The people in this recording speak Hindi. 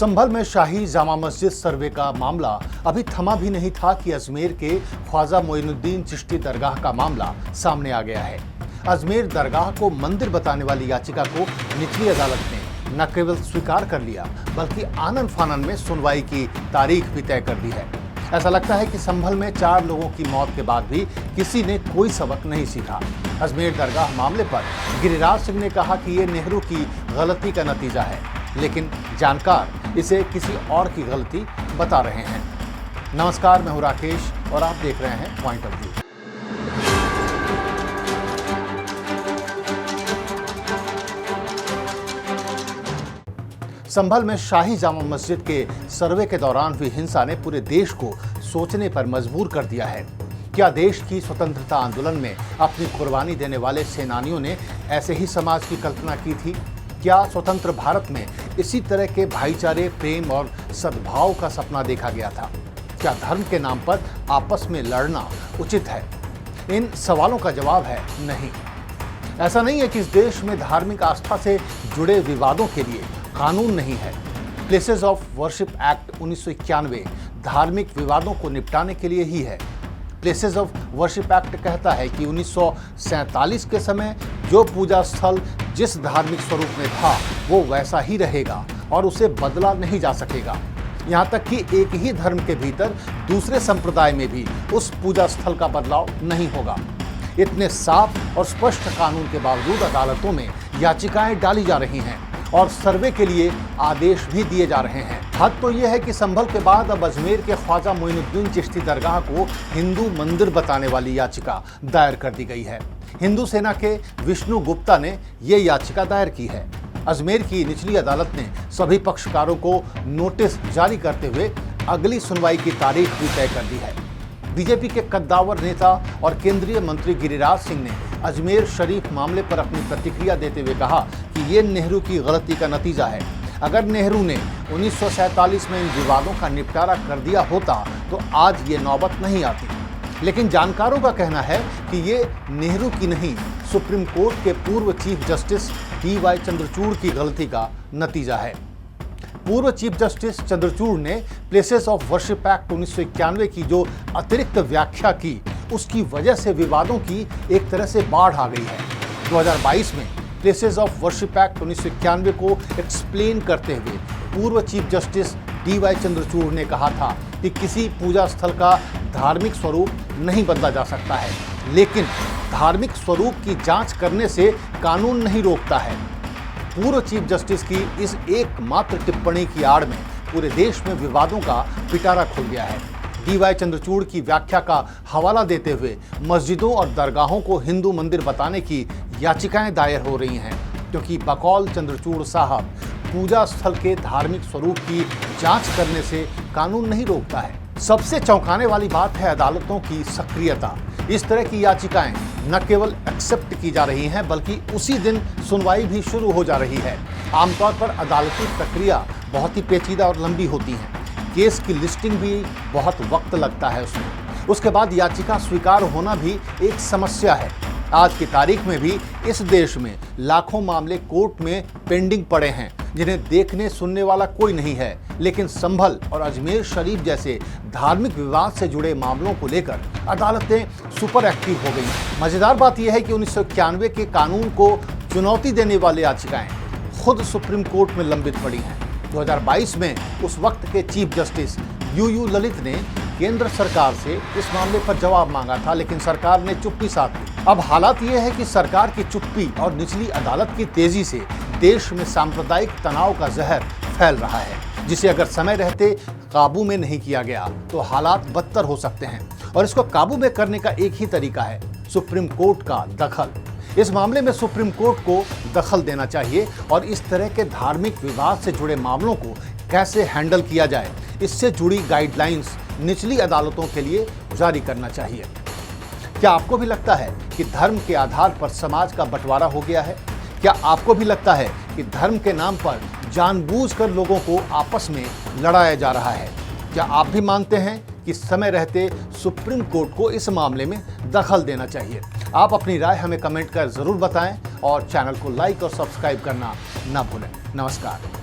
संभल में शाही जामा मस्जिद सर्वे का मामला अभी थमा भी नहीं था कि अजमेर के ख्वाजा मोइनुद्दीन चिश्ती दरगाह का मामला सामने आ गया है। अजमेर दरगाह को मंदिर बताने वाली याचिका को निचली अदालत ने न केवल स्वीकार कर लिया बल्कि आनन फानन में सुनवाई की तारीख भी तय कर दी है। ऐसा लगता है कि संभल में 4 लोगों की मौत के बाद भी किसी ने कोई सबक नहीं सीखा। अजमेर दरगाह मामले पर गिरिराज सिंह ने कहा कि ये नेहरू की गलती का नतीजा है, लेकिन जानकार इसे किसी और की गलती बता रहे हैं। नमस्कार, मैं हूं राकेश और आप देख रहे हैं पॉइंट ऑफ व्यू। संभल में शाही जामा मस्जिद के सर्वे के दौरान हुई हिंसा ने पूरे देश को सोचने पर मजबूर कर दिया है। क्या देश की स्वतंत्रता आंदोलन में अपनी कुर्बानी देने वाले सेनानियों ने ऐसे ही समाज की कल्पना की थी? क्या स्वतंत्र भारत में इसी तरह के भाईचारे, प्रेम और सद्भाव का सपना देखा गया था? क्या धर्म के नाम पर आपस में लड़ना उचित है? इन सवालों का जवाब है नहीं। ऐसा नहीं है कि इस देश में धार्मिक आस्था से जुड़े विवादों के लिए कानून नहीं है। प्लेसेस ऑफ वर्शिप एक्ट 1991 धार्मिक विवादों को निपटाने के लिए ही है। प्लेसेस ऑफ वर्शिप एक्ट कहता है कि 1947 के समय जो पूजा स्थल जिस धार्मिक स्वरूप में था वो वैसा ही रहेगा और उसे बदला नहीं जा सकेगा। यहाँ तक कि एक ही धर्म के भीतर दूसरे संप्रदाय में भी उस पूजा स्थल का बदलाव नहीं होगा। इतने साफ और स्पष्ट कानून के बावजूद अदालतों में याचिकाएं डाली जा रही हैं और सर्वे के लिए आदेश भी दिए जा रहे हैं। हद तो यह है कि संभल के बाद अब अजमेर के ख्वाजा मोइनुद्दीन चिश्ती दरगाह को हिंदू मंदिर बताने वाली याचिका दायर कर दी गई है। हिंदू सेना के विष्णु गुप्ता ने यह याचिका दायर की है। अजमेर की निचली अदालत ने सभी पक्षकारों को नोटिस जारी करते हुए अगली सुनवाई की तारीख भी तय कर दी है। बीजेपी के कद्दावर नेता और केंद्रीय मंत्री गिरिराज सिंह ने अजमेर शरीफ मामले पर अपनी प्रतिक्रिया देते हुए कहा कि ये नेहरू की गलती का नतीजा है। अगर नेहरू ने 1947 में इन विवादों का निपटारा कर दिया होता तो आज ये नौबत नहीं आती। लेकिन जानकारों का कहना है कि ये नेहरू की नहीं, सुप्रीम कोर्ट के पूर्व चीफ जस्टिस DY चंद्रचूड़ की गलती का नतीजा है। पूर्व चीफ जस्टिस चंद्रचूड़ ने प्लेसेस ऑफ वर्शिप एक्ट 1991 की जो अतिरिक्त व्याख्या की, उसकी वजह से विवादों की एक तरह से बाढ़ आ गई है। 2022 में प्लेसेस ऑफ वर्शिप एक्ट 1991 को एक्सप्लेन करते हुए पूर्व चीफ जस्टिस DY चंद्रचूड़ ने कहा था कि किसी पूजा स्थल का धार्मिक स्वरूप नहीं बदला जा सकता है, लेकिन धार्मिक स्वरूप की जांच करने से कानून नहीं रोकता है। पूर्व चीफ जस्टिस की इस एकमात्र टिप्पणी की आड़ में पूरे देश में विवादों का पिटारा खुल गया है। DY चंद्रचूड़ की व्याख्या का हवाला देते हुए मस्जिदों और दरगाहों को हिंदू मंदिर बताने की याचिकाएं दायर हो रही हैं, क्योंकि बकौल चंद्रचूड़ साहब पूजा स्थल के धार्मिक स्वरूप की जांच करने से कानून नहीं रोकता है। सबसे चौंकाने वाली बात है अदालतों की सक्रियता। इस तरह की याचिकाएं न केवल एक्सेप्ट की जा रही हैं बल्कि उसी दिन सुनवाई भी शुरू हो जा रही है। आमतौर पर अदालती प्रक्रिया बहुत ही पेचीदा और लंबी होती है। केस की लिस्टिंग भी बहुत वक्त लगता है उसमें। उसके बाद याचिका स्वीकार होना भी एक समस्या है। आज की तारीख में भी इस देश में लाखों मामले कोर्ट में पेंडिंग पड़े हैं जिन्हें देखने सुनने वाला कोई नहीं है। लेकिन संभल और अजमेर शरीफ जैसे धार्मिक विवाद से जुड़े मामलों को लेकर अदालतें सुपर एक्टिव हो गई हैं। मजेदार बात यह है कि 1991 के कानून को चुनौती देने वाली याचिकाएं खुद सुप्रीम कोर्ट में लंबित पड़ी हैं। 2022 में उस वक्त के चीफ जस्टिस UU ललित ने केंद्र सरकार से इस मामले पर जवाब मांगा था, लेकिन सरकार ने चुप्पी साध ली। अब हालात ये है कि सरकार की चुप्पी और निचली अदालत की तेजी से देश में सांप्रदायिक तनाव का जहर फैल रहा है, जिसे अगर समय रहते काबू में नहीं किया गया तो हालात बदतर हो सकते हैं। और इसको काबू में करने का एक ही तरीका है, सुप्रीम कोर्ट का दखल। इस मामले में सुप्रीम कोर्ट को दखल देना चाहिए और इस तरह के धार्मिक विवाद से जुड़े मामलों को कैसे हैंडल किया जाए, इससे जुड़ी गाइडलाइंस निचली अदालतों के लिए जारी करना चाहिए। क्या आपको भी लगता है कि धर्म के आधार पर समाज का बंटवारा हो गया है? क्या आपको भी लगता है कि धर्म के नाम पर जानबूझकर लोगों को आपस में लड़ाया जा रहा है? क्या आप भी मानते हैं कि समय रहते सुप्रीम कोर्ट को इस मामले में दखल देना चाहिए? आप अपनी राय हमें कमेंट कर जरूर बताएं और चैनल को लाइक और सब्सक्राइब करना ना भूलें। नमस्कार।